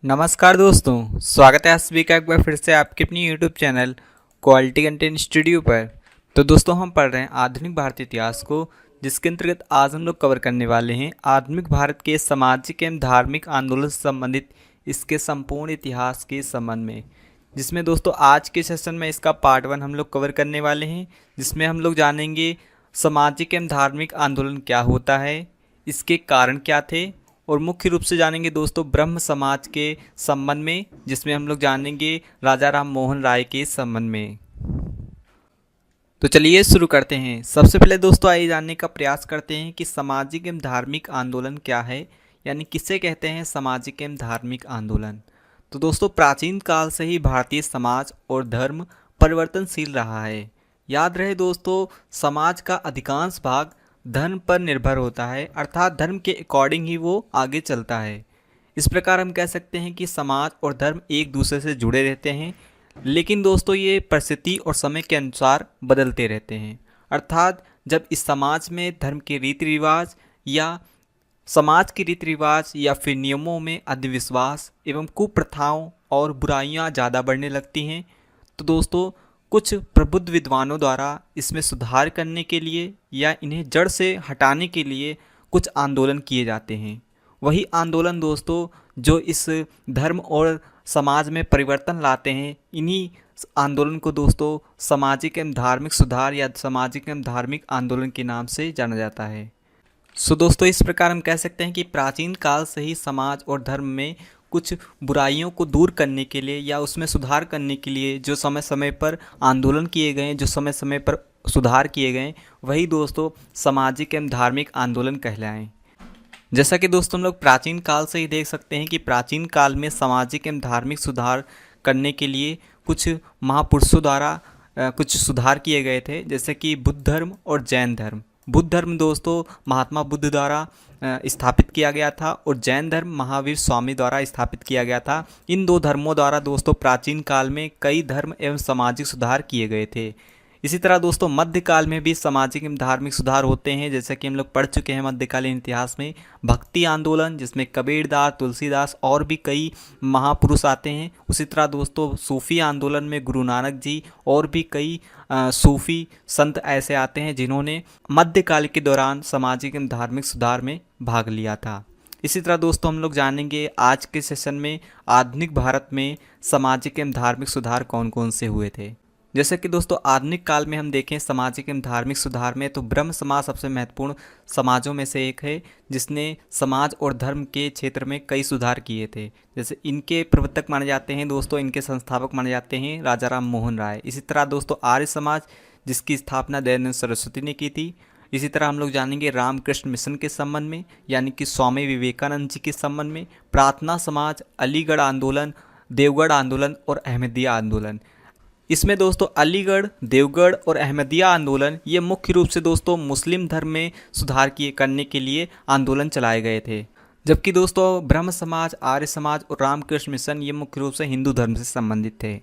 नमस्कार दोस्तों, स्वागत है आप सभी का एक बार फिर से आपके अपनी YouTube channel quality content studio पर। तो दोस्तों हम पढ़ रहे हैं आधुनिक भारतीय इतिहास को, जिसके अंतर्गत आज हम लोग कवर करने वाले हैं आधुनिक भारत के सामाजिक एवं धार्मिक आंदोलन से संबंधित इसके संपूर्ण इतिहास के संबंध में। जिसमें दोस्तों आज के सेशन में इसका पार्ट 1 हम लोग कवर करने वाले हैं, जिसमें हम लोग जानेंगे सामाजिक एवं धार्मिक आंदोलन क्या होता है, इसके कारण क्या थे, और मुख्य रूप से जानेंगे दोस्तों ब्रह्म समाज के संबंध में, जिसमें हम लोग जानेंगे राजा राम मोहन राय के संबंध में। तो चलिए शुरू करते हैं। सबसे पहले दोस्तों आइए जानने का प्रयास करते हैं कि सामाजिक एवं धार्मिक आंदोलन क्या है, यानी किसे कहते हैं सामाजिक एवं धार्मिक आंदोलन। तो दोस्तों प्राचीन काल से ही भारतीय समाज और धर्म परिवर्तनशील रहा है। याद रहे दोस्तों, समाज का अधिकांश भाग धर्म पर निर्भर होता है, अर्थात धर्म के अकॉर्डिंग ही वो आगे चलता है। इस प्रकार हम कह सकते हैं कि समाज और धर्म एक दूसरे से जुड़े रहते हैं, लेकिन दोस्तों ये परिस्थिति और समय के अनुसार बदलते रहते हैं। अर्थात जब इस समाज में धर्म के रीति रिवाज या समाज के रीति रिवाज या फिर नियमों में अंधविश्वास एवं कुप्रथाओं और बुराइयां ज़्यादा बढ़ने लगती हैं, तो दोस्तों कुछ प्रबुद्ध विद्वानों द्वारा इसमें सुधार करने के लिए या इन्हें जड़ से हटाने के लिए कुछ आंदोलन किए जाते हैं। वही आंदोलन दोस्तों जो इस धर्म और समाज में परिवर्तन लाते हैं, इन्हीं आंदोलन को दोस्तों सामाजिक एवं धार्मिक सुधार या सामाजिक एवं धार्मिक आंदोलन के नाम से जाना जाता है। दोस्तों इस प्रकार हम कह सकते हैं कि प्राचीन काल से ही समाज और धर्म में कुछ बुराइयों को दूर करने के लिए या उसमें सुधार करने के लिए जो समय समय पर आंदोलन किए गए, जो समय समय पर सुधार किए गए, वही दोस्तों सामाजिक एवं धार्मिक आंदोलन कहलाएं। जैसा कि दोस्तों हम लोग प्राचीन काल से ही देख सकते हैं कि प्राचीन काल में सामाजिक एवं धार्मिक सुधार करने के लिए कुछ महापुरुषों द्वारा कुछ सुधार किए गए थे, जैसे कि बुद्ध धर्म और जैन धर्म। बुद्ध धर्म दोस्तों महात्मा बुद्ध द्वारा स्थापित किया गया था और जैन धर्म महावीर स्वामी द्वारा स्थापित किया गया था। इन दो धर्मों द्वारा दोस्तों प्राचीन काल में कई धर्म एवं सामाजिक सुधार किए गए थे। इसी तरह दोस्तों मध्यकाल में भी सामाजिक एवं धार्मिक सुधार होते हैं, जैसे कि हम लोग पढ़ चुके हैं मध्यकालीन इतिहास में भक्ति आंदोलन, जिसमें कबीरदास, तुलसीदास और भी कई महापुरुष आते हैं। उसी तरह दोस्तों सूफी आंदोलन में गुरु नानक जी और भी कई सूफी संत ऐसे आते हैं जिन्होंने मध्यकाल के दौरान सामाजिक एवं धार्मिक सुधार में भाग लिया था। इसी तरह दोस्तों हम लोग जानेंगे आज के सेशन में आधुनिक भारत में सामाजिक एवं धार्मिक सुधार कौन कौन से हुए थे। जैसे कि दोस्तों आधुनिक काल में हम देखें सामाजिक एवं धार्मिक सुधार में, तो ब्रह्म समाज सबसे महत्वपूर्ण समाजों में से एक है, जिसने समाज और धर्म के क्षेत्र में कई सुधार किए थे। जैसे इनके प्रवर्तक माने जाते हैं दोस्तों, इनके संस्थापक माने जाते हैं राजा राम मोहन राय। इसी तरह दोस्तों आर्य समाज, जिसकी स्थापना दयानंद सरस्वती ने की थी। इसी तरह हम लोग जानेंगे रामकृष्ण मिशन के संबंध में, यानी कि स्वामी विवेकानंद जी के संबंध में। प्रार्थना समाज, अलीगढ़ आंदोलन, देवगढ़ आंदोलन और अहमदिया आंदोलन। इसमें दोस्तों अलीगढ़, देवगढ़ और अहमदिया आंदोलन ये मुख्य रूप से दोस्तों मुस्लिम धर्म में सुधार करने के लिए आंदोलन चलाए गए थे, जबकि दोस्तों ब्रह्म समाज, आर्य समाज और रामकृष्ण मिशन ये मुख्य रूप से हिंदू धर्म से संबंधित थे।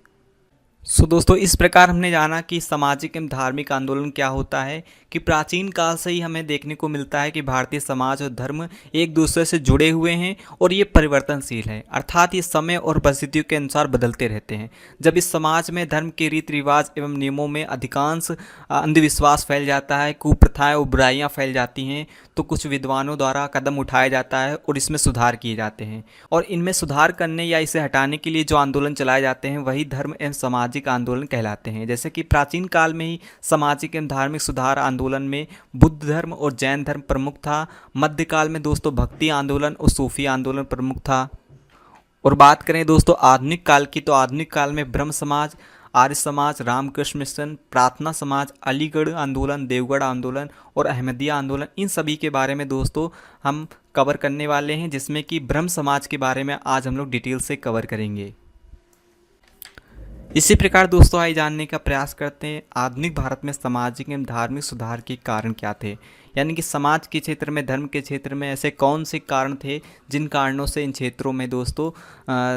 दोस्तों इस प्रकार हमने जाना कि सामाजिक एवं धार्मिक आंदोलन क्या होता है, कि प्राचीन काल से ही हमें देखने को मिलता है कि भारतीय समाज और धर्म एक दूसरे से जुड़े हुए हैं और ये परिवर्तनशील है, अर्थात ये समय और परिस्थितियों के अनुसार बदलते रहते हैं। जब इस समाज में धर्म के रीति रिवाज एवं नियमों में अधिकांश अंधविश्वास फैल जाता है, कुप्रथाएं और बुराइयाँ फैल जाती हैं, तो कुछ विद्वानों द्वारा कदम उठाया जाता है और इसमें सुधार किए जाते हैं। और इनमें सुधार करने या इसे हटाने के लिए जो आंदोलन चलाए जाते हैं वही धर्म एवं सामाजिक आंदोलन कहलाते हैं। जैसे कि प्राचीन काल में ही सामाजिक एवं धार्मिक सुधार आंदोलन में बुद्ध धर्म और जैन धर्म प्रमुख था। मध्यकाल में दोस्तों भक्ति आंदोलन और सूफी आंदोलन प्रमुख था। और बात करें दोस्तों आधुनिक काल की, तो आधुनिक काल में ब्रह्म समाज, आर्य समाज, रामकृष्ण मिशन, प्रार्थना समाज, अलीगढ़ आंदोलन, देवगढ़ आंदोलन और अहमदिया आंदोलन, इन सभी के बारे में दोस्तों हम कवर करने वाले हैं, जिसमें कि ब्रह्म समाज के बारे में आज हम लोग डिटेल से कवर करेंगे। इसी प्रकार दोस्तों आइए जानने का प्रयास करते हैं आधुनिक भारत में सामाजिक एवं धार्मिक सुधार के कारण क्या थे, यानी कि समाज के क्षेत्र में, धर्म के क्षेत्र में ऐसे कौन से कारण थे जिन कारणों से इन क्षेत्रों में दोस्तों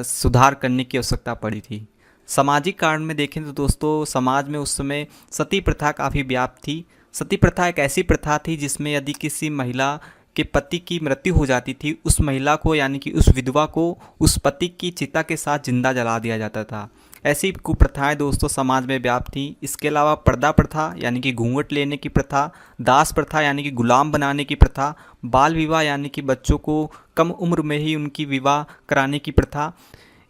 सुधार करने की आवश्यकता पड़ी थी। सामाजिक कारण में देखें तो दोस्तों समाज में उस समय सती प्रथा काफ़ी व्याप्त थी। सती प्रथा एक ऐसी प्रथा थी जिसमें यदि किसी महिला के पति की मृत्यु हो जाती थी, उस महिला को यानी कि उस विधवा को उस पति की चिता के साथ जिंदा जला दिया जाता था। ऐसी कुप्रथाएं दोस्तों समाज में व्याप्त थी। इसके अलावा पर्दा प्रथा यानी कि घूंघट लेने की प्रथा, दास प्रथा यानी कि गुलाम बनाने की प्रथा, बाल विवाह यानी कि बच्चों को कम उम्र में ही उनकी विवाह कराने की प्रथा,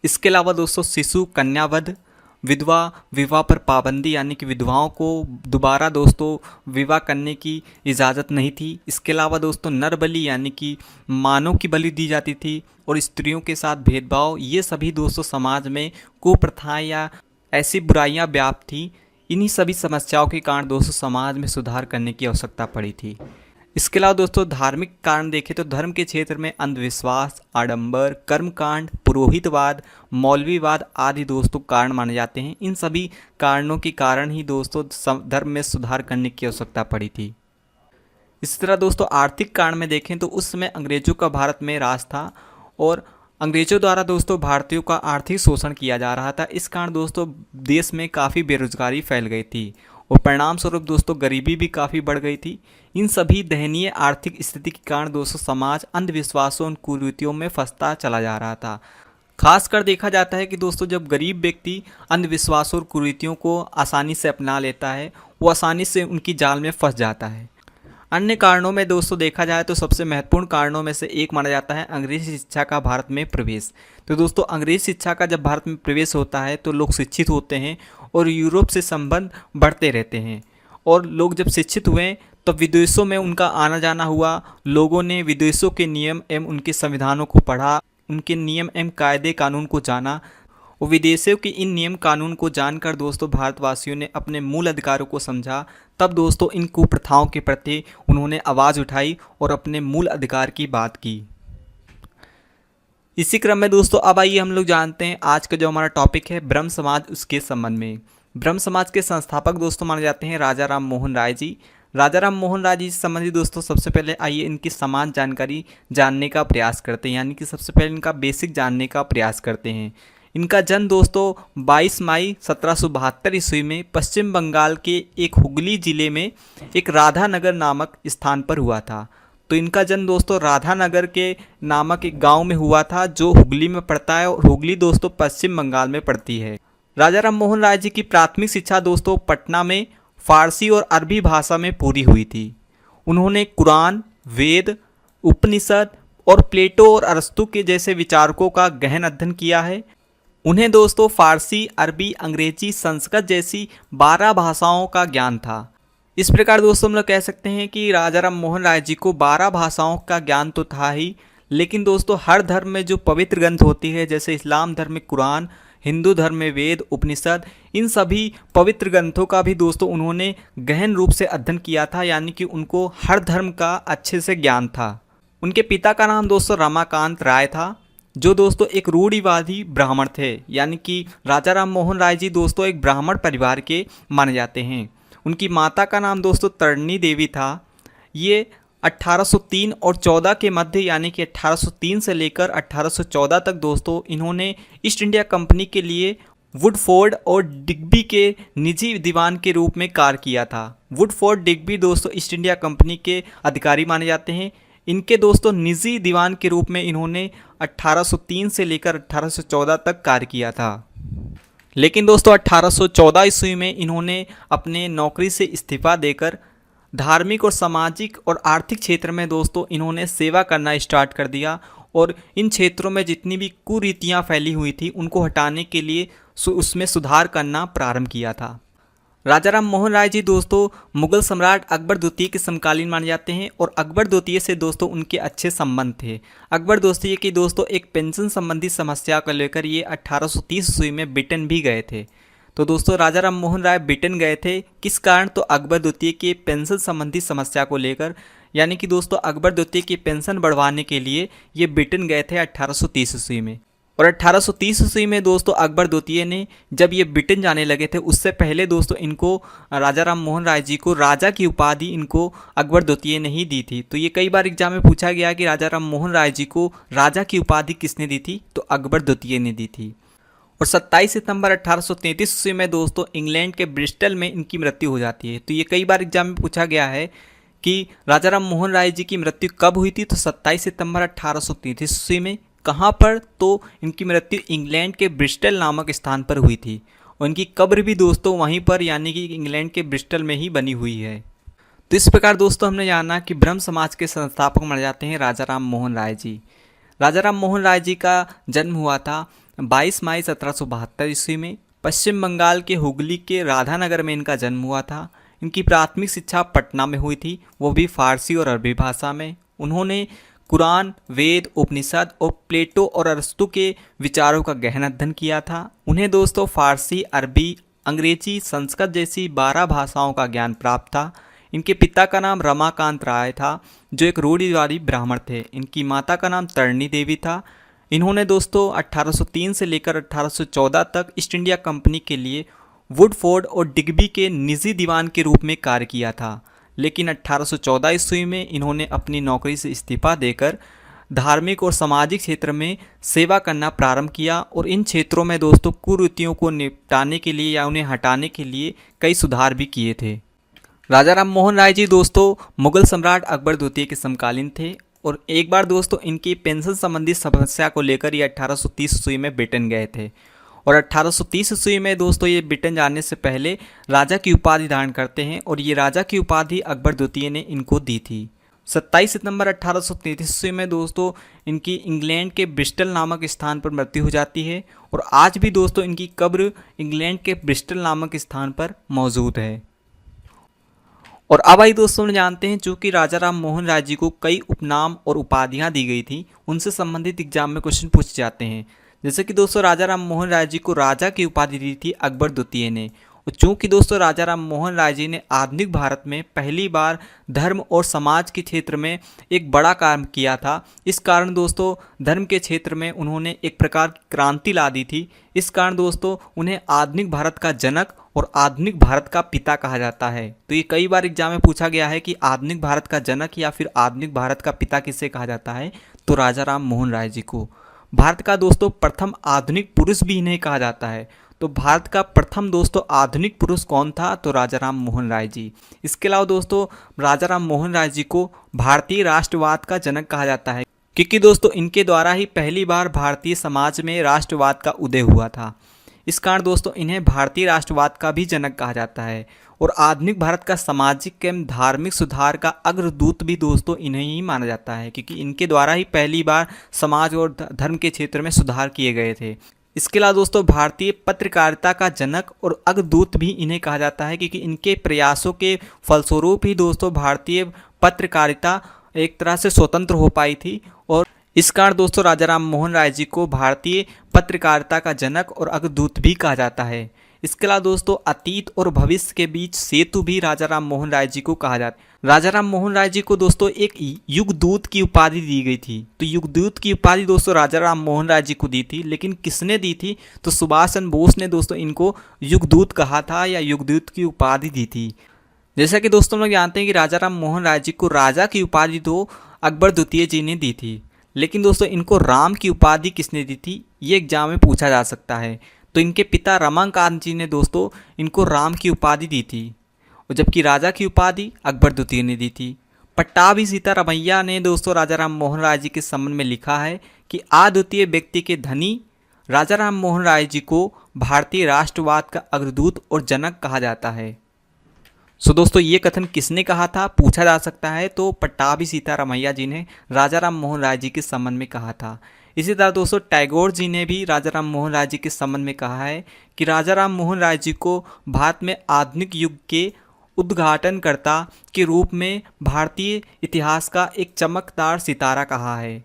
इसके अलावा दोस्तों शिशु कन्यावध, विधवा विवाह पर पाबंदी यानी कि विधवाओं को दोबारा दोस्तों विवाह करने की इजाज़त नहीं थी। इसके अलावा दोस्तों नर बलि यानी कि मानव की बलि दी जाती थी और स्त्रियों के साथ भेदभाव, ये सभी दोस्तों समाज में कुप्रथाएं या ऐसी बुराइयां व्याप्त थी। इन्हीं सभी समस्याओं के कारण दोस्तों समाज में सुधार करने की आवश्यकता पड़ी थी। इसके अलावा दोस्तों धार्मिक कारण देखें तो धर्म के क्षेत्र में अंधविश्वास, आडंबर, कर्मकांड, पुरोहितवाद, मौलवीवाद आदि दोस्तों कारण माने जाते हैं। इन सभी कारणों के कारण ही दोस्तों धर्म में सुधार करने की आवश्यकता पड़ी थी। इसी तरह दोस्तों आर्थिक कारण में देखें तो उस समय अंग्रेजों का भारत में राज था और अंग्रेजों द्वारा दोस्तों भारतीयों का आर्थिक शोषण किया जा रहा था। इस कारण दोस्तों देश में काफ़ी बेरोजगारी फैल गई थी और परिणाम स्वरूप दोस्तों गरीबी भी काफ़ी बढ़ गई थी। इन सभी दयनीय आर्थिक स्थिति के कारण दोस्तों समाज अंधविश्वासों और कुरीतियों में फंसता चला जा रहा था। खासकर देखा जाता है कि दोस्तों जब गरीब व्यक्ति अंधविश्वासों और कुरीतियों को आसानी से अपना लेता है, वो आसानी से उनकी जाल में फंस जाता है। अन्य कारणों में दोस्तों देखा जाए तो सबसे महत्वपूर्ण कारणों में से एक माना जाता है अंग्रेजी शिक्षा का भारत में प्रवेश। तो दोस्तों अंग्रेजी शिक्षा का जब भारत में प्रवेश होता है तो लोग शिक्षित होते हैं और यूरोप से संबंध बढ़ते रहते हैं और लोग जब शिक्षित हुए तो विदेशों में उनका आना जाना हुआ। लोगों ने विदेशों के नियम एवं उनके संविधानों को पढ़ा, उनके नियम एवं कायदे कानून को जाना और विदेशियों के इन नियम कानून को जानकर दोस्तों भारतवासियों ने अपने मूल अधिकारों को समझा। तब दोस्तों इन कुप्रथाओं के प्रति उन्होंने आवाज़ उठाई और अपने मूल अधिकार की बात की। इसी क्रम में दोस्तों अब आइए हम लोग जानते हैं आज का जो हमारा टॉपिक है ब्रह्म समाज, उसके संबंध में। ब्रह्म समाज के संस्थापक दोस्तों माने जाते हैं राजा राम मोहन राय जी। राजा राम मोहन राय जी से संबंधित दोस्तों सबसे पहले आइए इनकी समान जानकारी जानने का प्रयास करते हैं, यानी कि सबसे पहले इनका बेसिक जानने का प्रयास करते हैं। इनका जन्म दोस्तों 22 मई 1772 ईस्वी में पश्चिम बंगाल के एक हुगली जिले में एक राधानगर नामक स्थान पर हुआ था। तो इनका जन्म दोस्तों राधानगर के नामक एक गांव में हुआ था जो हुगली में पड़ता है और हुगली दोस्तों पश्चिम बंगाल में पड़ती है। राजा राम मोहन राय जी की प्राथमिक शिक्षा दोस्तों पटना में फारसी और अरबी भाषा में पूरी हुई थी। उन्होंने कुरान, वेद, उपनिषद और प्लेटो और अरस्तु के जैसे विचारकों का गहन अध्ययन किया है। उन्हें दोस्तों फारसी, अरबी, अंग्रेजी, संस्कृत जैसी 12 भाषाओं का ज्ञान था। इस प्रकार दोस्तों हम लोग कह सकते हैं कि राजा राम मोहन राय जी को 12 भाषाओं का ज्ञान तो था ही, लेकिन दोस्तों हर धर्म में जो पवित्र ग्रंथ होती है, जैसे इस्लाम धर्म में कुरान, हिंदू धर्म में वेद, उपनिषद, इन सभी पवित्र ग्रंथों का भी दोस्तों उन्होंने गहन रूप से अध्ययन किया था, यानी कि उनको हर धर्म का अच्छे से ज्ञान था। उनके पिता का नाम दोस्तों रमाकांत राय था, जो दोस्तों एक रूढ़िवादी ब्राह्मण थे, यानी कि राजा राम मोहन राय जी दोस्तों एक ब्राह्मण परिवार के माने जाते हैं। उनकी माता का नाम दोस्तों तरणी देवी था। ये 1803 और 14 के मध्य, यानी कि 1803 से लेकर 1814 तक दोस्तों इन्होंने ईस्ट इंडिया कंपनी के लिए वुडफोर्ड और डिग्बी के निजी दीवान के रूप में कार्य किया था। वुडफोर्ड, डिग्बी दोस्तों ईस्ट इंडिया कंपनी के अधिकारी माने जाते हैं। इनके दोस्तों निजी दीवान के रूप में इन्होंने 1803 से लेकर 1814 तक कार्य किया था। लेकिन दोस्तों 1814 ईस्वी में इन्होंने अपने नौकरी से इस्तीफा देकर धार्मिक और सामाजिक और आर्थिक क्षेत्र में दोस्तों इन्होंने सेवा करना स्टार्ट कर दिया और इन क्षेत्रों में जितनी भी कुरीतियाँ फैली हुई थी उनको हटाने के लिए उसमें सुधार करना प्रारंभ किया था। राजा राम मोहन राय जी दोस्तों मुगल सम्राट अकबर द्वितीय के समकालीन माने जाते हैं और अकबर द्वितीय से दोस्तों उनके अच्छे संबंध थे। अकबर द्वितीय की दोस्तों एक पेंशन संबंधी समस्या को लेकर ये 1830 ईस्वी में ब्रिटेन भी गए थे। तो दोस्तों राजा राम मोहन राय ब्रिटेन गए थे, किस कारण? तो अकबर द्वितीय के पेंशन संबंधी समस्या को लेकर, यानी कि दोस्तों अकबर द्वितीय की पेंशन बढ़वाने के लिए ये ब्रिटेन गए थे 1830 ईस्वी में। और 1830 ईस्वी में दोस्तों अकबर द्वितीय ने जब ये ब्रिटेन जाने लगे थे, उससे पहले दोस्तों इनको राजा राम मोहन राय जी को राजा की उपाधि इनको अकबर द्वितीय ने ही दी थी। तो ये कई बार एग्जाम में पूछा गया कि राजा राम मोहन राय जी को राजा की उपाधि किसने दी थी? तो अकबर द्वितीय ने दी थी। और 27 सितंबर 1833 ईस्वी में दोस्तों इंग्लैंड के ब्रिस्टल में इनकी मृत्यु हो जाती है। तो ये कई बार एग्जाम में पूछा गया है कि राजा राम मोहन राय जी की मृत्यु कब हुई थी, तो 27 सितंबर 1833 ईस्वी में। कहाँ पर, तो इनकी मृत्यु इंग्लैंड के ब्रिस्टल नामक स्थान पर हुई थी और इनकी कब्र भी दोस्तों वहीं पर यानी कि इंग्लैंड के ब्रिस्टल में ही बनी हुई है। तो इस प्रकार दोस्तों हमने जाना कि ब्रह्म समाज के संस्थापक माने जाते हैं राजा राम मोहन राय जी। राजा राम मोहन राय जी का जन्म हुआ था 22 मई 1772 ईस्वी में। पश्चिम बंगाल के हुगली के राधानगर में इनका जन्म हुआ था। इनकी प्राथमिक शिक्षा पटना में हुई थी, वो भी फारसी और अरबी भाषा में। उन्होंने कुरान, वेद, उपनिषद और प्लेटो और अरस्तु के विचारों का गहन अध्ययन किया था। उन्हें दोस्तों फारसी, अरबी, अंग्रेजी, संस्कृत जैसी 12 भाषाओं का ज्ञान प्राप्त था। इनके पिता का नाम रमाकांत राय था, जो एक रूढ़िवादी ब्राह्मण थे। इनकी माता का नाम तरणी देवी था। इन्होंने दोस्तों 1803 से लेकर 1814 तक ईस्ट इंडिया कंपनी के लिए वुडफोर्ड और डिग्बी के निजी दीवान के रूप में कार्य किया था, लेकिन 1814 ईस्वी में इन्होंने अपनी नौकरी से इस्तीफा देकर धार्मिक और सामाजिक क्षेत्र में सेवा करना प्रारंभ किया और इन क्षेत्रों में दोस्तों कुरीतियों को निपटाने के लिए या उन्हें हटाने के लिए कई सुधार भी किए थे। राजा राम मोहन राय जी दोस्तों मुगल सम्राट अकबर द्वितीय के समकालीन थे और एक बार दोस्तों इनकी पेंशन संबंधी समस्या को लेकर ये 1830 ईस्वी में ब्रिटेन गए थे और 1830 ईस्वी में दोस्तों ये ब्रिटेन जाने से पहले राजा की उपाधि धारण करते हैं और ये राजा की उपाधि अकबर द्वितीय ने इनको दी थी। 27 सितंबर 1833 ईस्वी में दोस्तों इनकी इंग्लैंड के ब्रिस्टल नामक स्थान पर मृत्यु हो जाती है और आज भी दोस्तों इनकी कब्र इंग्लैंड के ब्रिस्टल नामक स्थान पर मौजूद है। और अब आई दोस्तों हम जानते हैं, चूँकि राजा राम मोहन राय जी को कई उपनाम और उपाधियाँ दी गई थी, उनसे संबंधित एग्जाम में क्वेश्चन पूछे जाते हैं। जैसे कि दोस्तों राजा राम मोहन राय जी को राजा की उपाधि दी थी अकबर द्वितीय ने। और चूँकि दोस्तों राजा राम मोहन राय जी ने आधुनिक भारत में पहली बार धर्म और समाज के क्षेत्र में एक बड़ा काम किया था, इस कारण दोस्तों धर्म के क्षेत्र में उन्होंने एक प्रकार की क्रांति ला दी थी। इस कारण दोस्तों उन्हें आधुनिक भारत का जनक और आधुनिक भारत का पिता कहा जाता है। तो ये कई बार एग्जाम में पूछा गया है कि आधुनिक भारत का जनक या फिर आधुनिक भारत का पिता किसे कहा जाता है, तो राजा राम मोहन राय जी को। भारत का दोस्तों प्रथम आधुनिक पुरुष भी इन्हें कहा जाता है। तो भारत का प्रथम दोस्तों आधुनिक पुरुष कौन था, तो राजा राम मोहन राय जी। इसके अलावा दोस्तों राजा राम मोहन राय जी को भारतीय राष्ट्रवाद का जनक कहा जाता है, क्योंकि दोस्तों इनके द्वारा ही पहली बार भारतीय समाज में राष्ट्रवाद का उदय हुआ था। इस कारण दोस्तों इन्हें भारतीय राष्ट्रवाद का भी जनक कहा जाता है और आधुनिक भारत का सामाजिक एवं धार्मिक सुधार का अग्रदूत भी दोस्तों इन्हें ही माना जाता है, क्योंकि इनके द्वारा ही पहली बार समाज और धर्म के क्षेत्र में सुधार किए गए थे। इसके अलावा दोस्तों भारतीय पत्रकारिता का जनक और अग्रदूत भी इन्हें कहा जाता है, क्योंकि इनके प्रयासों के फलस्वरूप ही दोस्तों भारतीय पत्रकारिता एक तरह से स्वतंत्र हो पाई थी और इस कारण दोस्तों राजा राम मोहन राय जी को भारतीय पत्रकारिता का जनक और अग्रदूत भी कहा जाता है। इसके अलावा दोस्तों अतीत और भविष्य के बीच सेतु भी राजा राम मोहन राय जी को कहा जाता है। राजा राम मोहन राय जी को दोस्तों एक युगदूत की उपाधि दी गई थी। तो युगदूत की उपाधि दोस्तों राजा राम मोहन राय जी को दी थी, लेकिन किसने दी थी, तो सुभाष चंद्र बोस ने दोस्तों इनको युगदूत कहा था या युगदूत की उपाधि दी थी। जैसा कि दोस्तों लोग जानते हैं कि राजा राम मोहन राय जी को राजा की उपाधि तो अकबर द्वितीय जी ने दी थी, लेकिन दोस्तों इनको राम की उपाधि किसने दी थी, ये एग्जाम में पूछा जा सकता है। तो इनके पिता रमाकांत जी ने दोस्तों इनको राम की उपाधि दी थी और जबकि राजा की उपाधि अकबर द्वितीय ने दी थी। पट्टाभी सीतारमैया ने दोस्तों राजा राम मोहन राय जी के संबंध में लिखा है कि अद्वितीय व्यक्ति के धनी राजा राम मोहन राय जी को भारतीय राष्ट्रवाद का अग्रदूत और जनक कहा जाता है। सो दोस्तों ये कथन किसने कहा था, पूछा जा सकता है, तो पट्टाभी सीतारमैया जी ने राजा राम मोहन राय जी के संबंध में कहा था। इसी तरह दोस्तों टैगोर जी ने भी राजा राम मोहन राय जी के संबंध में कहा है कि राजा राम मोहन राय जी को भारत में आधुनिक युग के उद्घाटनकर्ता के रूप में भारतीय इतिहास का एक चमकदार सितारा कहा है।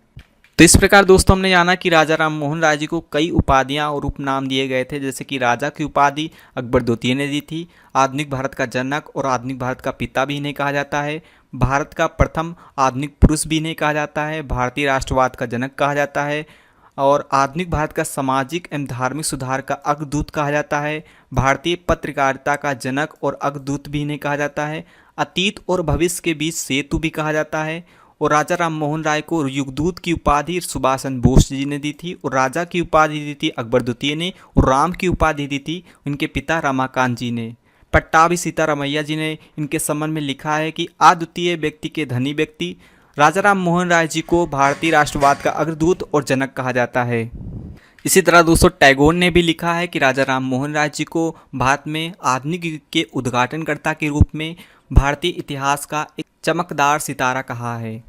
तो इस प्रकार दोस्तों हमने जाना कि राजा राम मोहन राय जी को कई उपाधियां और उपनाम दिए गए थे, जैसे कि राजा की उपाधि अकबर द्वितीय ने दी थी, आधुनिक भारत का जनक और आधुनिक भारत का पिता भी इन्हें कहा जाता है, भारत का प्रथम आधुनिक पुरुष भी इन्हें कहा जाता है, भारतीय राष्ट्रवाद का जनक कहा जाता है और आधुनिक भारत का सामाजिक एवं धार्मिक सुधार का अग्रदूत कहा जाता है, भारतीय पत्रकारिता का जनक और अग्रदूत भी इन्हें कहा जाता है, अतीत और भविष्य के बीच सेतु भी कहा जाता है और राजा राम मोहन राय को युगदूत की उपाधि सुभाष चंद्र बोस जी ने दी थी और राजा की उपाधि दी थी अकबर द्वितीय ने और राम की उपाधि दी थी उनके पिता रमाकांत जी ने। पट्टाभी सीतारामैया जी ने इनके संबंध में लिखा है कि अद्वितीय व्यक्ति के धनी व्यक्ति राजा राम मोहन राय जी को भारतीय राष्ट्रवाद का अग्रदूत और जनक कहा जाता है। इसी तरह दोस्तों टैगोर ने भी लिखा है कि राजा राम मोहन राय जी को भारत में आधुनिक युग के उद्घाटनकर्ता के रूप में भारतीय इतिहास का एक चमकदार सितारा कहा है।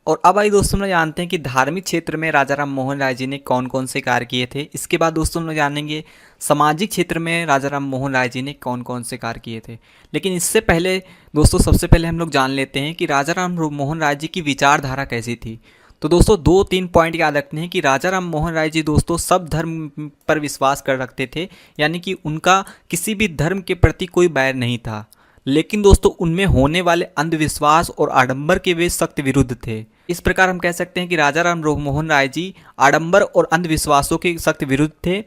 और अब आइए दोस्तों हम लोग जानते हैं कि धार्मिक क्षेत्र में राजा राम मोहन राय जी ने कौन कौन से कार्य किए थे। इसके बाद दोस्तों हम लोग जानेंगे सामाजिक क्षेत्र में राजा राम मोहन राय जी ने कौन कौन से कार्य किए थे। लेकिन इससे पहले दोस्तों सबसे पहले हम लोग जान लेते हैं कि राजा राम मोहन राय जी की विचारधारा कैसी थी। तो दोस्तों 2-3 पॉइंट याद रखते हैं कि राजा राम मोहन राय जी दोस्तों सब धर्म पर विश्वास कर रखते थे, यानी कि उनका किसी भी धर्म के प्रति कोई बैर नहीं था। लेकिन दोस्तों उनमें होने वाले अंधविश्वास और आडंबर के वे सख्त विरुद्ध थे। इस प्रकार हम कह सकते हैं कि राजा राम मोहन राय जी आडंबर और अंधविश्वासों के सख्त विरुद्ध थे।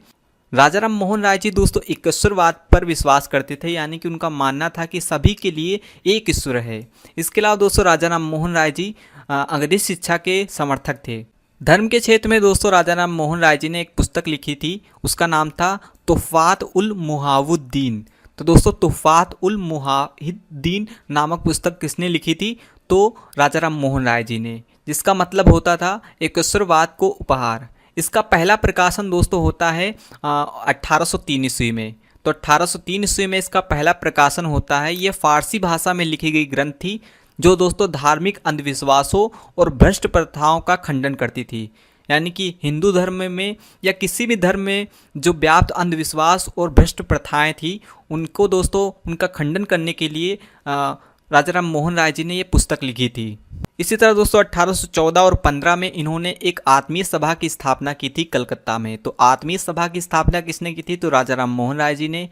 राजा राम मोहन राय जी दोस्तों ईश्वरवाद पर विश्वास करते थे, यानी कि उनका मानना था कि सभी के लिए एक ईश्वर है। इसके अलावा दोस्तों राजा राम मोहन राय जी अंग्रेजी शिक्षा के समर्थक थे। धर्म के क्षेत्र में दोस्तों राजा राम मोहन राय जी ने एक पुस्तक लिखी थी, उसका नाम था तुफ़ात उल मुहावुद्दीन। तो दोस्तों तुफ़ात उल मुहावुद्दीन नामक पुस्तक किसने लिखी थी? तो राजा राम मोहन राय जी ने, जिसका मतलब होता था ईश्वरवाद को उपहार। इसका पहला प्रकाशन दोस्तों होता है 1803 ईस्वी में। तो 1803 ईस्वी में इसका पहला प्रकाशन होता है। ये फारसी भाषा में लिखी गई ग्रंथ थी जो दोस्तों धार्मिक अंधविश्वासों और भ्रष्ट प्रथाओं का खंडन करती थी, यानी कि हिंदू धर्म में या किसी भी धर्म में जो व्याप्त अंधविश्वास और भ्रष्ट प्रथाएं थी उनको दोस्तों उनका खंडन करने के लिए राजा राम मोहन राय जी ने ये पुस्तक लिखी थी। इसी तरह दोस्तों 1814 और 15 में इन्होंने एक आत्मीय सभा की स्थापना की थी कलकत्ता में। तो आत्मीय सभा की स्थापना किसने की थी? तो राजा राम मोहन राय जी ने।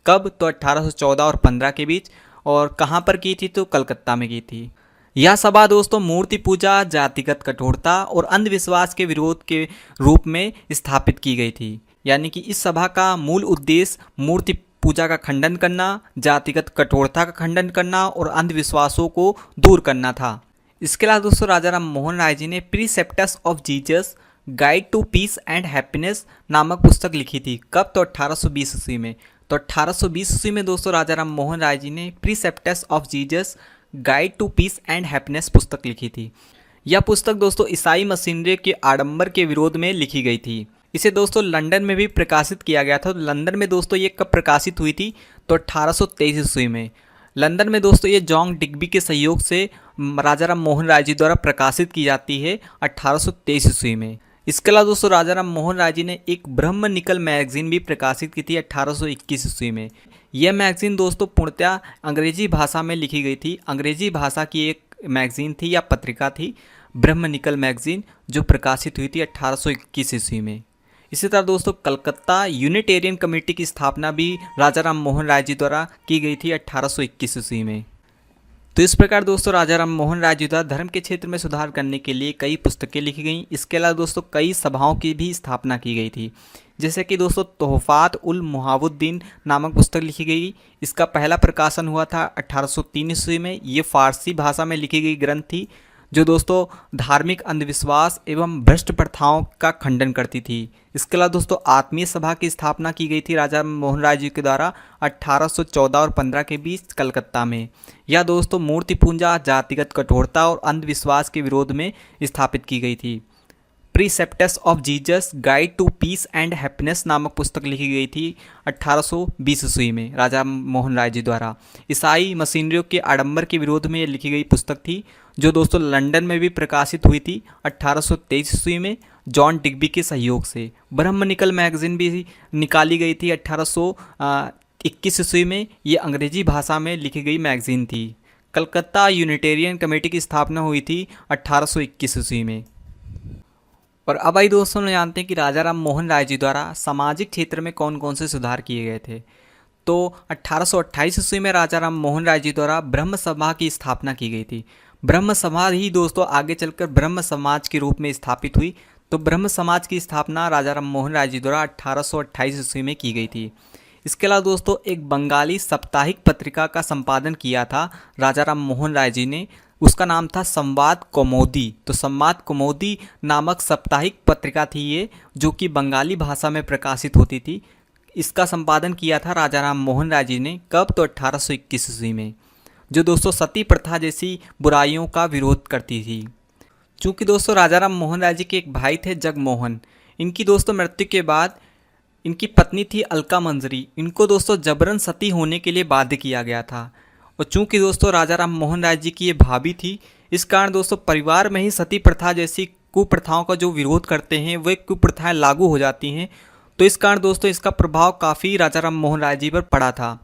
कब? तो 1814 और 15 के बीच। और कहाँ पर की थी? तो कलकत्ता में की थी। यह सभा दोस्तों मूर्ति पूजा, जातिगत कठोरता और अंधविश्वास के विरोध के रूप में स्थापित की गई थी। यानी कि इस सभा का मूल उद्देश्य मूर्ति पूजा का खंडन करना, जातिगत कठोरता का खंडन करना और अंधविश्वासों को दूर करना था। इसके अलावा दोस्तों राजा राम मोहन राय जी ने precepts of Jesus guide to peace and happiness नामक पुस्तक लिखी थी। कब? तो 1820 ईस्वी में। तो 1820 ईस्वी में दोस्तों राजा राम मोहन राय जी ने precepts of Jesus guide to peace and happiness पुस्तक लिखी थी। यह पुस्तक दोस्तों ईसाई मशीनरी के आडंबर के विरोध में लिखी गई थी। इसे दोस्तों लंदन में भी प्रकाशित किया गया था। लंदन में दोस्तों ये कब प्रकाशित हुई थी? तो 1823 ईस्वी में। लंदन में दोस्तों ये जॉन डिग्बी के सहयोग से राजा राम मोहन राय जी द्वारा प्रकाशित की जाती है 1823 ईस्वी में। इसके अलावा दोस्तों राजा राम मोहन राय जी ने एक ब्रह्म निकल मैगजीन भी प्रकाशित की थी 1821 ईस्वी में। यह मैगजीन दोस्तों पूर्णतः अंग्रेजी भाषा में लिखी गई थी। अंग्रेजी भाषा की एक मैगजीन थी या पत्रिका थी ब्रह्म निकल मैगजीन, जो प्रकाशित हुई थी 1821 ईस्वी में। इसी तरह दोस्तों कलकत्ता यूनिटेरियन कमेटी की स्थापना भी राजा राम मोहन राय जी द्वारा की गई थी 1821 ईस्वी में। तो इस प्रकार दोस्तों राजा राम मोहन राय जी द्वारा धर्म के क्षेत्र में सुधार करने के लिए कई पुस्तकें लिखी गई। इसके अलावा दोस्तों कई सभाओं की भी स्थापना की गई थी, जैसे कि दोस्तों तुफ़ात उल मुहावुद्दीन नामक पुस्तक लिखी गई। इसका पहला प्रकाशन हुआ था 1803 ईस्वी में। ये फारसी भाषा में लिखी गई ग्रंथ थी जो दोस्तों धार्मिक अंधविश्वास एवं भ्रष्ट प्रथाओं का खंडन करती थी। इसके अलावा दोस्तों आत्मीय सभा की स्थापना की गई थी राजा मोहन राय जी के द्वारा 1814 और 15 के बीच कलकत्ता में। यह दोस्तों मूर्ति पूजा, जातिगत कठोरता और अंधविश्वास के विरोध में स्थापित की गई थी। Precepts of Jesus guide to peace and happiness नामक पुस्तक लिखी गई थी 1820 ईस्वी में राजा मोहन राय जी द्वारा। ईसाई मशीनरियों के आडंबर के विरोध में यह लिखी गई पुस्तक थी, जो दोस्तों लंदन में भी प्रकाशित हुई थी 1823 ईस्वी में जॉन डिग्बी के सहयोग से। ब्रह्म निकल मैगजीन भी निकाली गई थी 1821 ईस्वी में। ये अंग्रेजी भाषा में लिखी गई मैगजीन थी। कलकत्ता यूनिटेरियन कमेटी की स्थापना हुई थी 1821 ईस्वी में। और अब आई दोस्तों ने जानते हैं कि राजा राम मोहन राय जी द्वारा सामाजिक क्षेत्र में कौन कौन से सुधार किए गए थे। तो 1828 ईस्वी में राजा राम मोहन राय जी द्वारा ब्रह्म सभा की स्थापना की गई थी। ब्रह्म सभा ही दोस्तों आगे चलकर ब्रह्म समाज के रूप में स्थापित हुई। तो ब्रह्म समाज की स्थापना राजा राम मोहन राय जी द्वारा 1828 ईस्वी में की गई थी। इसके अलावा दोस्तों एक बंगाली साप्ताहिक पत्रिका का संपादन किया था राजा राम मोहन राय जी ने। उसका नाम था संवाद कौमुदी। तो संवाद कौमुदी नामक साप्ताहिक पत्रिका थी ये, जो कि बंगाली भाषा में प्रकाशित होती थी। इसका संपादन किया था राजा राम मोहन राय जी ने। कब? तो 1821 ईस्वी में, जो दोस्तों सती प्रथा जैसी बुराइयों का विरोध करती थी। चूँकि दोस्तों राजा राम मोहन राय जी के एक भाई थे जगमोहन, इनकी दोस्तों मृत्यु के बाद इनकी पत्नी थी अलका मंजरी, इनको दोस्तों जबरन सती होने के लिए बाध्य किया गया था। और चूँकि दोस्तों राजा राम मोहन राय जी की ये भाभी थी, इस कारण दोस्तों परिवार में ही सती प्रथा जैसी कुप्रथाओं का जो विरोध करते हैं वे कुप्रथाएं लागू हो जाती हैं। तो इस कारण दोस्तों इसका प्रभाव काफ़ी राजा राम मोहन राय जी पर पड़ा था।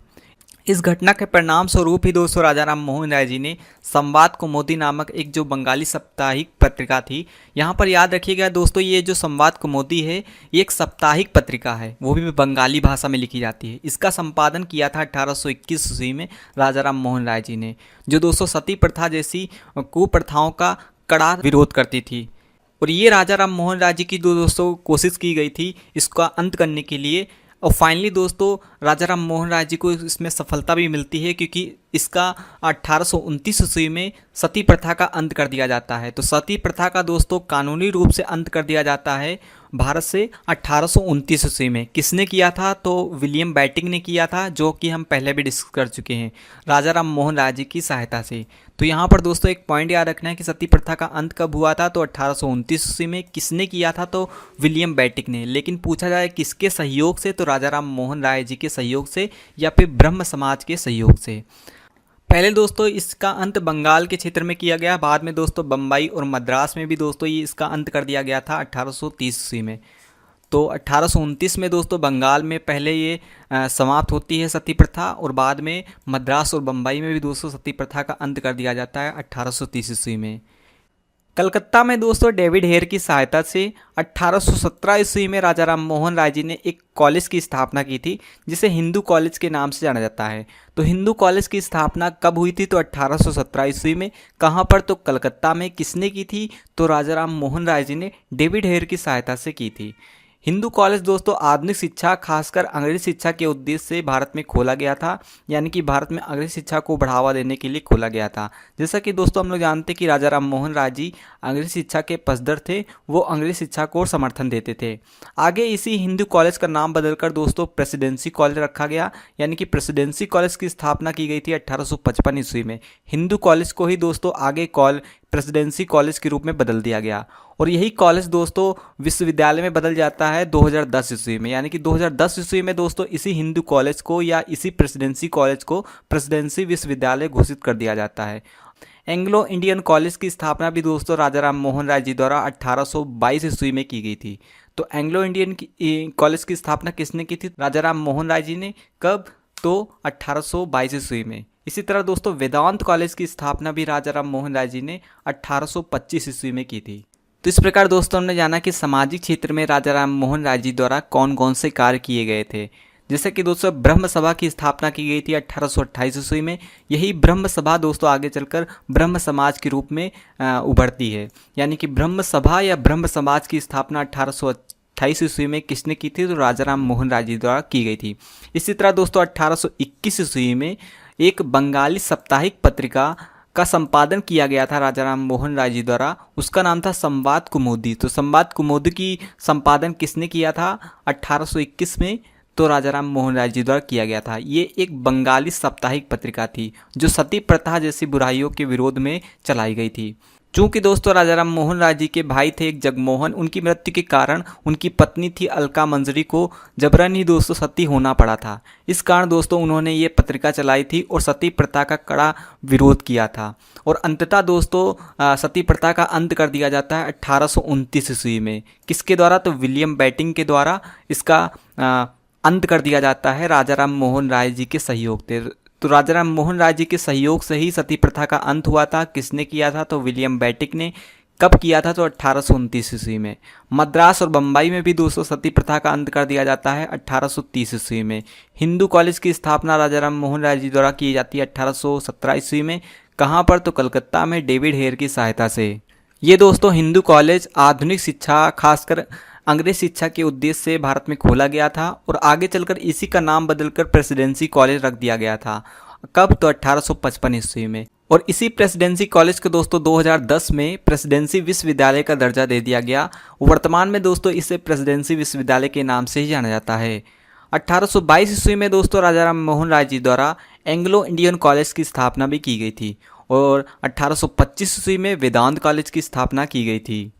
इस घटना के परिणाम स्वरूप ही दोस्तों राजा राम मोहन राय जी ने संवाद कौमुदी नामक एक जो बंगाली साप्ताहिक पत्रिका थी, यहाँ पर याद रखिएगा दोस्तों, ये जो संवाद कौमुदी है ये एक साप्ताहिक पत्रिका है, वो भी बंगाली भाषा में लिखी जाती है। इसका संपादन किया था 1821 ईस्वी में राजा राम मोहन राय जी ने, जो दोस्तों सती प्रथा जैसी कुप्रथाओं का कड़ा विरोध करती थी। और ये राजा राम मोहन राय जी की दोस्तों कोशिश की गई थी इसका अंत करने के लिए। और फाइनली दोस्तों राजा राम मोहन राय जी को इसमें सफलता भी मिलती है, क्योंकि इसका 1829 ईस्वी में सती प्रथा का अंत कर दिया जाता है। तो सती प्रथा का दोस्तों कानूनी रूप से अंत कर दिया जाता है भारत से 1829 ईस्वी में। किसने किया था? तो विलियम बेंटिक ने किया था, जो कि हम पहले भी डिस्कस कर चुके हैं, राजा राम मोहन राय जी की सहायता से। तो यहाँ पर दोस्तों एक पॉइंट याद रखना है कि सती प्रथा का अंत कब हुआ था, तो 1829 ईस्वी में। किसने किया था? तो विलियम बेंटिक ने। लेकिन पूछा जाए किसके सहयोग से, तो राजा राम मोहन राय जी के सहयोग से या फिर ब्रह्म समाज के सहयोग से। पहले दोस्तों इसका अंत बंगाल के क्षेत्र में किया गया, बाद में दोस्तों बम्बई और मद्रास में भी दोस्तों ये इसका अंत कर दिया गया था 1830 ईस्वी में। तो 1829 में दोस्तों बंगाल में पहले ये समाप्त होती है सती प्रथा, और बाद में मद्रास और बम्बई में भी दोस्तों सती प्रथा का अंत कर दिया जाता है 1830 ईस्वी में। कलकत्ता में दोस्तों डेविड हेयर की सहायता से 1817 ईस्वी में राजा राम मोहन राय जी ने एक कॉलेज की स्थापना की थी, जिसे हिंदू कॉलेज के नाम से जाना जाता है। तो हिंदू कॉलेज की स्थापना कब हुई थी? तो 1817 ईस्वी में। कहाँ पर? तो कलकत्ता में। किसने की थी? तो राजा राम मोहन राय जी ने डेविड हेयर की सहायता से की थी। हिंदू कॉलेज दोस्तों आधुनिक शिक्षा, खासकर अंग्रेजी शिक्षा के उद्देश्य से भारत में खोला गया था, यानी कि भारत में अंग्रेजी शिक्षा को बढ़ावा देने के लिए खोला गया था। जैसा कि दोस्तों हम लोग जानते हैं कि राजा राम मोहन राय जी अंग्रेजी शिक्षा के पसदर थे, वो अंग्रेजी शिक्षा को समर्थन देते थे। आगे इसी हिंदू कॉलेज का नाम बदलकर दोस्तों प्रेसिडेंसी कॉलेज रखा गया, यानी कि प्रेसिडेंसी कॉलेज की स्थापना की गई थी 1855 ईस्वी में। हिंदू कॉलेज को ही दोस्तों आगे प्रेसिडेंसी कॉलेज के रूप में बदल दिया गया, और यही कॉलेज दोस्तों विश्वविद्यालय में बदल जाता है 2010 ईस्वी में। यानी कि 2010 ईस्वी में दोस्तों इसी हिंदू कॉलेज को या इसी प्रेसिडेंसी कॉलेज को प्रेसिडेंसी विश्वविद्यालय घोषित कर दिया जाता है। एंग्लो इंडियन कॉलेज की स्थापना भी दोस्तों राजा राम मोहन राय जी द्वारा 1822 ईस्वी में की गई थी। तो एंग्लो इंडियन कॉलेज की स्थापना किसने की थी? राजा राम मोहन राय जी ने। कब? तो 1822 ईस्वी में। इसी तरह दोस्तों वेदांत कॉलेज की स्थापना भी राजा राम मोहन राय जी ने 1825 ईस्वी में की थी। तो इस प्रकार दोस्तों हमने जाना कि सामाजिक क्षेत्र में राजा राम मोहन राय जी द्वारा कौन कौन से कार्य किए गए थे। जैसे कि दोस्तों ब्रह्म सभा की स्थापना की गई थी 1828 ईस्वी में। यही ब्रह्म सभा दोस्तों आगे चलकर ब्रह्म समाज के रूप में उभरती है, यानी कि ब्रह्म सभा या ब्रह्म समाज की स्थापना 1828 ईस्वी में किसने की थी? तो राजा राम मोहन राय जी द्वारा की गई थी। इसी तरह दोस्तों 1821 ईस्वी में एक बंगाली साप्ताहिक पत्रिका का संपादन किया गया था राजा राम मोहन राय जी द्वारा, उसका नाम था संवाद कौमुदी। तो संवाद कौमुदी की संपादन किसने किया था? 1821 में। तो राजा राम मोहन राय जी द्वारा किया गया था। ये एक बंगाली साप्ताहिक पत्रिका थी जो सती प्रथा जैसी बुराइयों के विरोध में चलाई गई थी। चूँकि दोस्तों राजा राम मोहन राय जी के भाई थे एक जगमोहन, उनकी मृत्यु के कारण उनकी पत्नी थी अलका मंजरी को जबरन ही दोस्तों सती होना पड़ा था। इस कारण दोस्तों उन्होंने ये पत्रिका चलाई थी और सती प्रथा का कड़ा विरोध किया था, और अंततः दोस्तों सती प्रथा का अंत कर दिया जाता है 1829 ईस्वी में। किसके द्वारा? तो विलियम बेंटिक के द्वारा इसका अंत कर दिया जाता है राजा राम मोहन राय जी के सहयोग से। तो राजा राम मोहन राय जी के सहयोग से ही सती प्रथा का अंत हुआ था। किसने किया था? तो विलियम बेंटिक ने। कब किया था? तो 1829 ईस्वी में। मद्रास और बम्बई में भी दोस्तों सती प्रथा का अंत कर दिया जाता है 1830 ईस्वी में। हिंदू कॉलेज की स्थापना राजा राम मोहन राय जी द्वारा की जाती है 1817 ईस्वी में। कहाँ पर? तो कलकत्ता में डेविड हेयर की सहायता से। ये दोस्तों हिंदू कॉलेज आधुनिक शिक्षा, खासकर अंग्रेजी शिक्षा के उद्देश्य से भारत में खोला गया था, और आगे चलकर इसी का नाम बदलकर प्रेसिडेंसी कॉलेज रख दिया गया था। कब? तो 1855 ईस्वी में। और इसी प्रेसिडेंसी कॉलेज को दोस्तों 2010 में प्रेसिडेंसी विश्वविद्यालय का दर्जा दे दिया गया। वर्तमान में दोस्तों इसे प्रेसिडेंसी विश्वविद्यालय के नाम से ही जाना जाता है। 1822 ईस्वी में दोस्तों राजा राम मोहन राय जी द्वारा एंग्लो इंडियन कॉलेज की स्थापना भी की गई थी और 1825 ईस्वी में वेदांत कॉलेज की स्थापना की गई थी।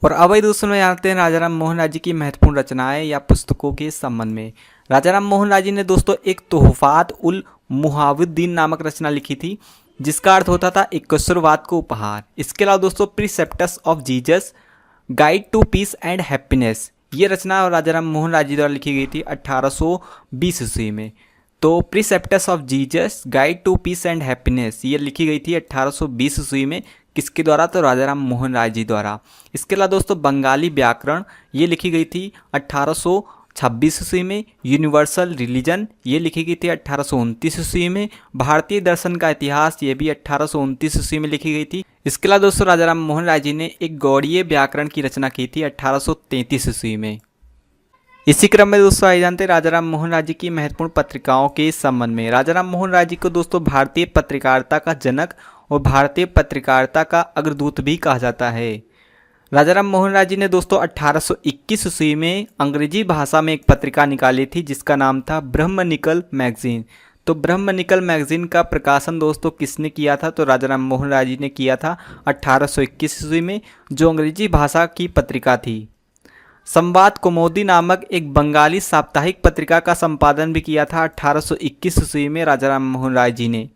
और अब भाई दोस्तों जानते हैं राजा राम मोहन राय जी की महत्वपूर्ण रचनाएं या पुस्तकों के संबंध में। राजा राम मोहन राय जी ने दोस्तों एक तोहफात उल मुहावुद्दीन नामक रचना लिखी थी जिसका अर्थ होता था ईश्वरवाद को उपहार। इसके अलावा दोस्तों precepts of Jesus guide to peace and happiness, ये रचना राजा राम मोहन राय जी द्वारा लिखी गई थी 1820 ईस्वी में। तो precepts of Jesus guide to peace and happiness ये लिखी गई थी 1820 ईस्वी में। किसके द्वारा? तो राजा राम मोहन राय जी द्वारा। इसके अलावा दोस्तों बंगाली व्याकरण ये लिखी गई थी 1826 ईस्वी में। यूनिवर्सल रिलीजन ये लिखी गई थी 1829 ईस्वी में। भारतीय दर्शन का इतिहास ये भी 1829 ईस्वी में लिखी गई थी। इसके अलावा दोस्तों राजा राम मोहन राय जी ने एक गौड़ीय व्याकरण की रचना की थी 1833 ईस्वी में। इसी क्रम में दोस्तों आइए जानते हैं राजा राम मोहन राय जी की महत्वपूर्ण पत्रिकाओं के संबंध में। राजा राम मोहन राय जी को दोस्तों भारतीय पत्रकारिता का जनक और भारतीय पत्रकारिता का अग्रदूत भी कहा जाता है। राजा राम मोहन राय जी ने दोस्तों 1821 ईस्वी में अंग्रेजी भाषा में एक पत्रिका निकाली थी जिसका नाम था ब्रह्मनिकल मैगजीन। तो ब्रह्मनिकल मैगजीन का प्रकाशन दोस्तों किसने किया था? तो राजा राम मोहन राय जी ने किया था 1821 ईस्वी में, जो अंग्रेजी भाषा की पत्रिका थी। संवाद कौमुदी नामक एक बंगाली साप्ताहिक पत्रिका का संपादन भी किया था 1821 ईस्वी में राजा राम मोहन राय जी ने।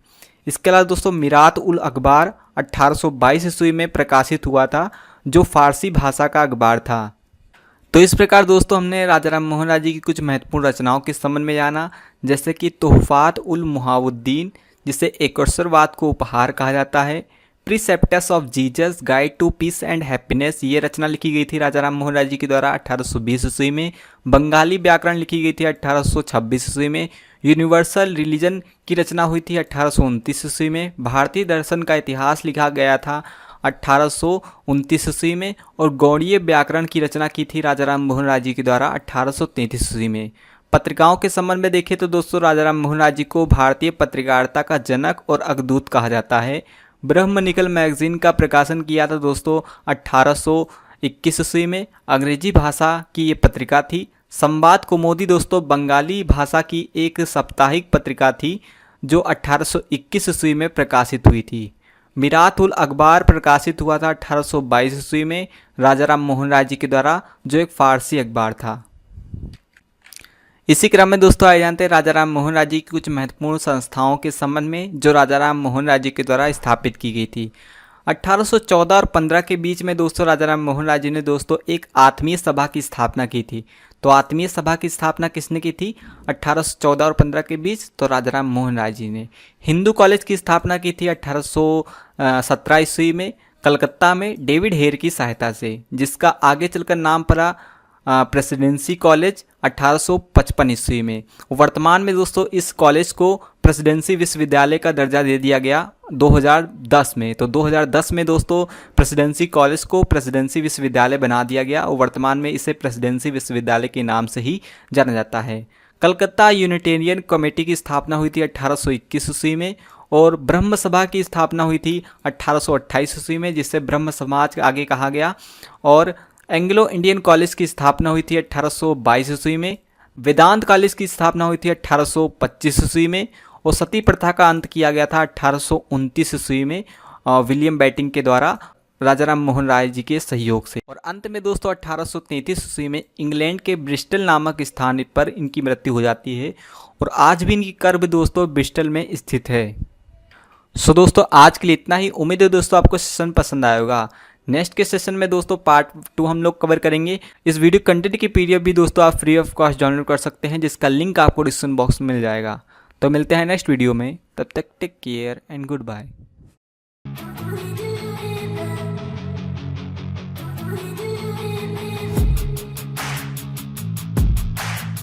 इसके अलावा दोस्तों मिरात उल अखबार 1822 ईस्वी में प्रकाशित हुआ था जो फारसी भाषा का अखबार था। तो इस प्रकार दोस्तों हमने राजा राम मोहन राय जी की कुछ महत्वपूर्ण रचनाओं के संबंध में जाना, जैसे कि तोहफात उल मुहावुद्दीन जिसे ईश्वरवाद को उपहार कहा जाता है। Precepts of Jesus guide to peace and happiness ये रचना लिखी गई थी राजा राम मोहन राय जी के द्वारा 1820 ईस्वी में। बंगाली व्याकरण लिखी गई थी 1826 ईस्वी में। यूनिवर्सल रिलीजन की रचना हुई थी 1829 ईस्वी में। भारतीय दर्शन का इतिहास लिखा गया था 1829 ईस्वी में। और गौड़ीय व्याकरण की रचना की थी राजा राम मोहन राय जी के द्वारा 1833 ईस्वी में। पत्रिकाओं के संबंध में देखें तो दोस्तों राजा राम मोहन राय जी को भारतीय पत्रकारिता का जनक और अग्रदूत कहा जाता है। ब्रह्मनिकल मैगजीन का प्रकाशन किया था दोस्तों 1821 ईस्वी में। अंग्रेजी भाषा की ये पत्रिका थी। संवाद कौमुदी दोस्तों बंगाली भाषा की एक साप्ताहिक पत्रिका थी जो 1821 ईस्वी में प्रकाशित हुई थी। मिरात उल अखबार प्रकाशित हुआ था 1822 ईस्वी में राजा राम मोहन राय जी के द्वारा, जो एक फारसी अखबार था। इसी क्रम में दोस्तों आइए जानते हैं राजा राम मोहन राय जी की कुछ महत्वपूर्ण संस्थाओं के संबंध में जो राजा राम मोहन राय जी के द्वारा स्थापित की गई थी। 1814 और 15 के बीच में दोस्तों राजा राम मोहन राय जी ने दोस्तों एक आत्मीय सभा की स्थापना की थी। तो आत्मीय सभा की स्थापना किसने की थी 1814 और 15 के बीच? तो राजा राम मोहन राय जी ने। हिंदू कॉलेज की स्थापना की थी 1817 ईस्वी में कलकत्ता में डेविड हेयर की सहायता से, जिसका आगे चलकर नाम पड़ा प्रेसिडेंसी कॉलेज 1855 ईस्वी में। वर्तमान में दोस्तों इस कॉलेज को प्रेसिडेंसी विश्वविद्यालय का दर्जा दे दिया गया 2010 में। तो 2010 में दोस्तों प्रेसिडेंसी कॉलेज को प्रेसिडेंसी विश्वविद्यालय बना दिया गया और वर्तमान में इसे प्रेसिडेंसी विश्वविद्यालय के नाम से ही जाना जाता है। कलकत्ता यूनिटेरियन कमेटी की स्थापना हुई थी 1821 ईस्वी में और ब्रह्म सभा की स्थापना हुई थी 1828 ईस्वी में, जिसे ब्रह्म समाज आगे कहा गया। और एंग्लो इंडियन कॉलेज की स्थापना हुई थी 1822 ईस्वी में। वेदांत कॉलेज की स्थापना हुई थी 1825 ईस्वी में और सती प्रथा का अंत किया गया था 1829 ईस्वी में विलियम बेंटिंक के द्वारा राजा राम मोहन राय जी के सहयोग से। और अंत में दोस्तों 1833 ईस्वी में इंग्लैंड के ब्रिस्टल नामक स्थान पर इनकी मृत्यु हो जाती है और आज भी इनकी कब्र दोस्तों ब्रिस्टल में स्थित है। सो दोस्तों आज के लिए इतना ही। उम्मीद है दोस्तों आपको सेशन पसंद आया होगा। नेक्स्ट के सेशन में दोस्तों पार्ट 2 हम लोग कवर करेंगे। इस वीडियो कंटेंट की पीडीएफ भी दोस्तों आप फ्री ऑफ कॉस्ट डाउनलोड कर सकते हैं, जिसका लिंक आपको डिस्क्रिप्शन बॉक्स में मिल जाएगा। तो मिलते हैं नेक्स्ट वीडियो में, तब तक take care and good bye.